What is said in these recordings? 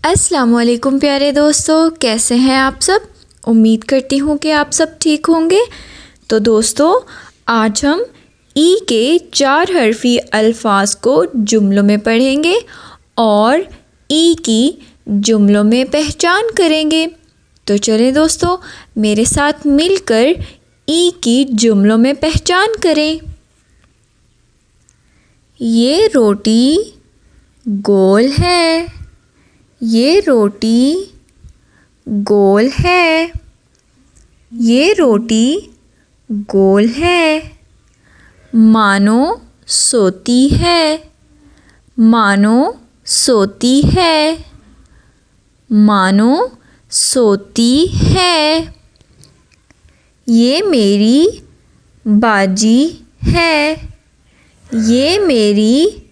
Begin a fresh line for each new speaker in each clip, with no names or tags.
अस्सलामुअलैकुम प्यारे दोस्तों, कैसे हैं आप सब। उम्मीद करती हूँ कि आप सब ठीक होंगे। तो दोस्तों, आज हम ई के 4 हरफी अल्फाज को जुमलों में पढ़ेंगे और ई की जुमलों में पहचान करेंगे। तो चलें दोस्तों, मेरे साथ मिलकर ई की जुमलों में पहचान करें। ये रोटी गोल है। ये रोटी गोल है। ये रोटी गोल है। मानो सोती है। मानो सोती है। मानो सोती है। ये मेरी बाजी है। ये मेरी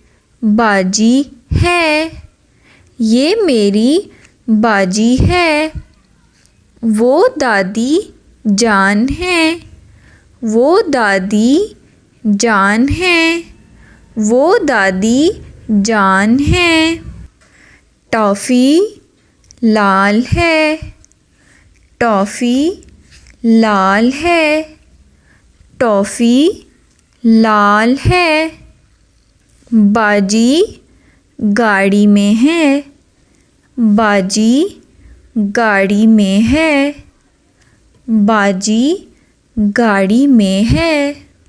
बाजी है। ये मेरी बाजी है। वो दादी जान है। वो दादी जान है। वो दादी जान है। टॉफ़ी लाल है। टॉफ़ी लाल है। टॉफ़ी लाल है। बाजी गाड़ी में है। बाजी गाड़ी में है। बाजी गाड़ी में है।